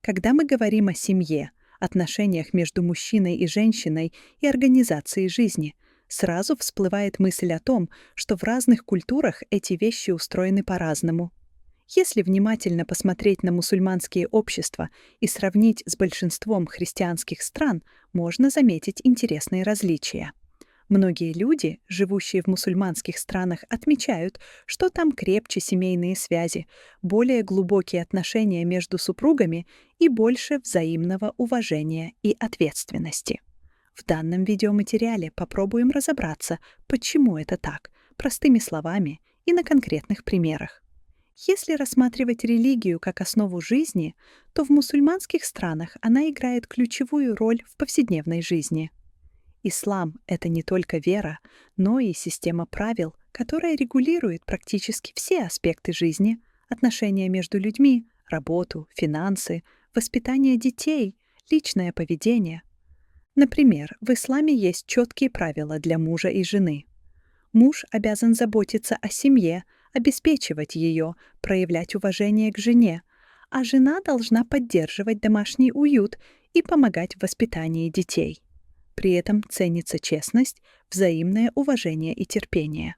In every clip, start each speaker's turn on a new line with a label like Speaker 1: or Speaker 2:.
Speaker 1: Когда мы говорим о семье, отношениях между мужчиной и женщиной и организации жизни, сразу всплывает мысль о том, что в разных культурах эти вещи устроены по-разному. Если внимательно посмотреть на мусульманские общества и сравнить с большинством христианских стран, можно заметить интересные различия. Многие люди, живущие в мусульманских странах, отмечают, что там крепче семейные связи, более глубокие отношения между супругами и больше взаимного уважения и ответственности. В данном видеоматериале попробуем разобраться, почему это так, простыми словами и на конкретных примерах. Если рассматривать религию как основу жизни, то в мусульманских странах она играет ключевую роль в повседневной жизни. Ислам — это не только вера, но и система правил, которая регулирует практически все аспекты жизни, отношения между людьми, работу, финансы, воспитание детей, личное поведение. Например, в исламе есть четкие правила для мужа и жены. Муж обязан заботиться о семье, обеспечивать ее, проявлять уважение к жене, а жена должна поддерживать домашний уют и помогать в воспитании детей. При этом ценится честность, взаимное уважение и терпение.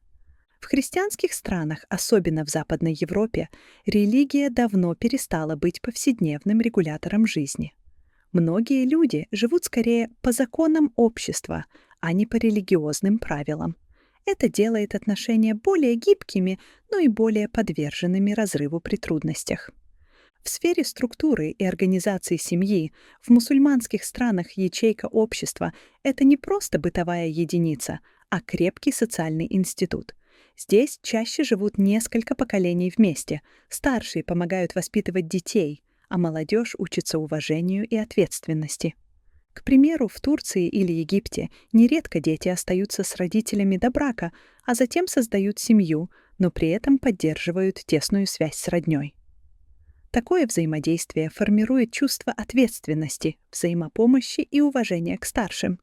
Speaker 1: В христианских странах, особенно в Западной Европе, религия давно перестала быть повседневным регулятором жизни. Многие люди живут скорее по законам общества, а не по религиозным правилам. Это делает отношения более гибкими, но и более подверженными разрыву при трудностях. В сфере структуры и организации семьи в мусульманских странах ячейка общества — это не просто бытовая единица, а крепкий социальный институт. Здесь чаще живут несколько поколений вместе, старшие помогают воспитывать детей, а молодежь учится уважению и ответственности. К примеру, в Турции или Египте нередко дети остаются с родителями до брака, а затем создают семью, но при этом поддерживают тесную связь с роднёй. Такое взаимодействие формирует чувство ответственности, взаимопомощи и уважения к старшим.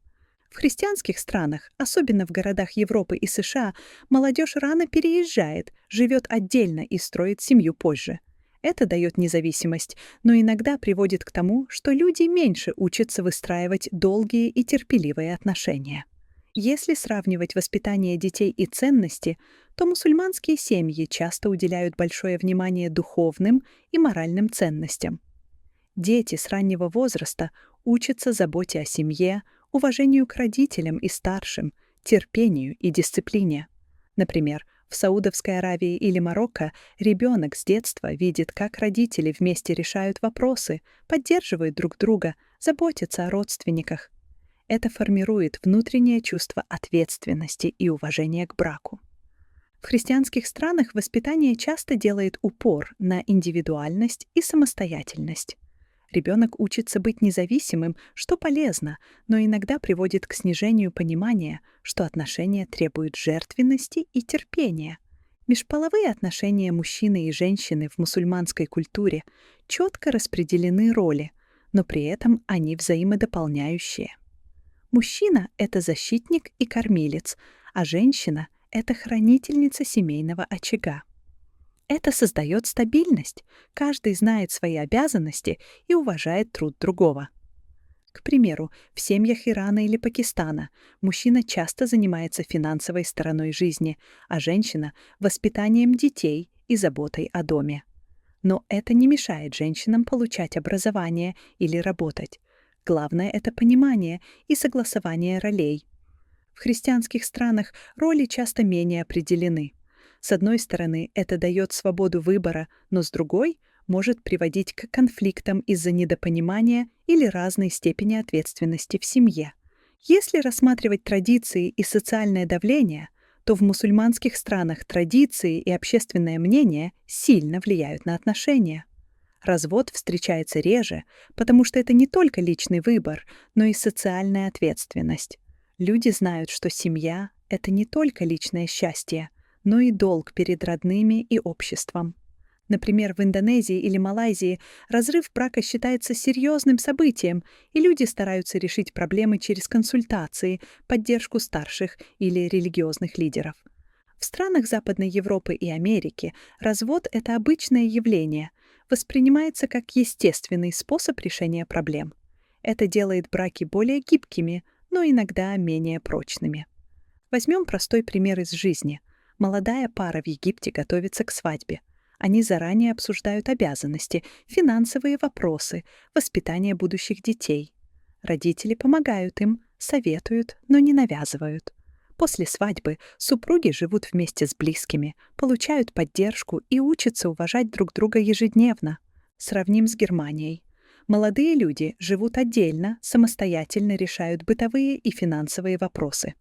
Speaker 1: В христианских странах, особенно в городах Европы и США, молодежь рано переезжает, живет отдельно и строит семью позже. Это дает независимость, но иногда приводит к тому, что люди меньше учатся выстраивать долгие и терпеливые отношения. Если сравнивать воспитание детей и ценности, то мусульманские семьи часто уделяют большое внимание духовным и моральным ценностям. Дети с раннего возраста учатся заботе о семье, уважению к родителям и старшим, терпению и дисциплине. Например, в Саудовской Аравии или Марокко ребенок с детства видит, как родители вместе решают вопросы, поддерживают друг друга, заботятся о родственниках. Это формирует внутреннее чувство ответственности и уважения к браку. В христианских странах воспитание часто делает упор на индивидуальность и самостоятельность. Ребенок учится быть независимым, что полезно, но иногда приводит к снижению понимания, что отношения требуют жертвенности и терпения. Межполовые отношения мужчины и женщины в мусульманской культуре четко распределены роли, но при этом они взаимодополняющие. Мужчина — это защитник и кормилец, а женщина — это хранительница семейного очага. Это создает стабильность, каждый знает свои обязанности и уважает труд другого. К примеру, в семьях Ирана или Пакистана мужчина часто занимается финансовой стороной жизни, а женщина — воспитанием детей и заботой о доме. Но это не мешает женщинам получать образование или работать. Главное — это понимание и согласование ролей. В христианских странах роли часто менее определены. С одной стороны, это дает свободу выбора, но с другой — может приводить к конфликтам из-за недопонимания или разной степени ответственности в семье. Если рассматривать традиции и социальное давление, то в мусульманских странах традиции и общественное мнение сильно влияют на отношения. Развод встречается реже, потому что это не только личный выбор, но и социальная ответственность. Люди знают, что семья — это не только личное счастье, но и долг перед родными и обществом. Например, в Индонезии или Малайзии разрыв брака считается серьезным событием, и люди стараются решить проблемы через консультации, поддержку старших или религиозных лидеров. В странах Западной Европы и Америки развод — это обычное явление. В воспринимается как естественный способ решения проблем. Это делает браки более гибкими, но иногда менее прочными. Возьмем простой пример из жизни. Молодая пара в Египте готовится к свадьбе. Они заранее обсуждают обязанности, финансовые вопросы, воспитание будущих детей. Родители помогают им, советуют, но не навязывают. После свадьбы супруги живут вместе с близкими, получают поддержку и учатся уважать друг друга ежедневно. Сравним с Германией. Молодые люди живут отдельно, самостоятельно решают бытовые и финансовые вопросы.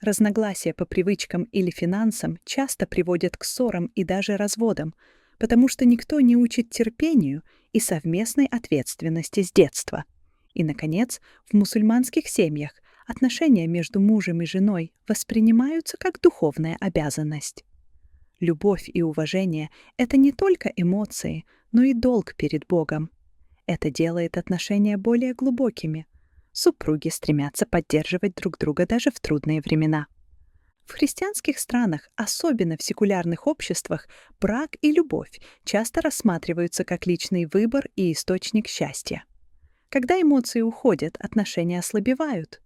Speaker 1: Разногласия по привычкам или финансам часто приводят к ссорам и даже разводам, потому что никто не учит терпению и совместной ответственности с детства. И, наконец, в мусульманских семьях отношения между мужем и женой воспринимаются как духовная обязанность. Любовь и уважение — это не только эмоции, но и долг перед Богом. Это делает отношения более глубокими. Супруги стремятся поддерживать друг друга даже в трудные времена. В христианских странах, особенно в секулярных обществах, брак и любовь часто рассматриваются как личный выбор и источник счастья. Когда эмоции уходят, отношения ослабевают.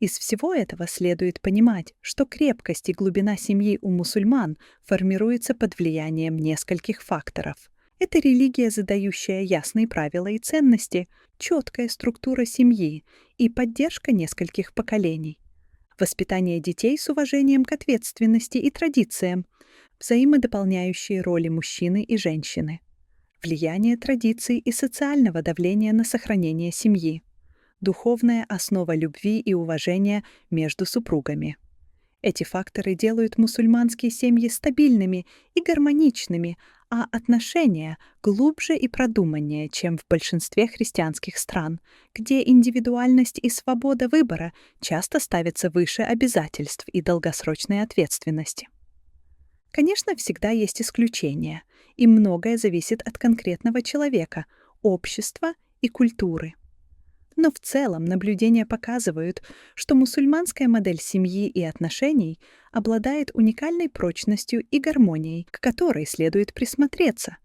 Speaker 1: Из всего этого следует понимать, что крепкость и глубина семьи у мусульман формируется под влиянием нескольких факторов. Это религия, задающая ясные правила и ценности, четкая структура семьи и поддержка нескольких поколений. Воспитание детей с уважением к ответственности и традициям, взаимодополняющие роли мужчины и женщины. Влияние традиций и социального давления на сохранение семьи. Духовная основа любви и уважения между супругами. Эти факторы делают мусульманские семьи стабильными и гармоничными, а отношения глубже и продуманнее, чем в большинстве христианских стран, где индивидуальность и свобода выбора часто ставятся выше обязательств и долгосрочной ответственности. Конечно, всегда есть исключения, и многое зависит от конкретного человека, общества и культуры. Но в целом наблюдения показывают, что мусульманская модель семьи и отношений обладает уникальной прочностью и гармонией, к которой следует присмотреться.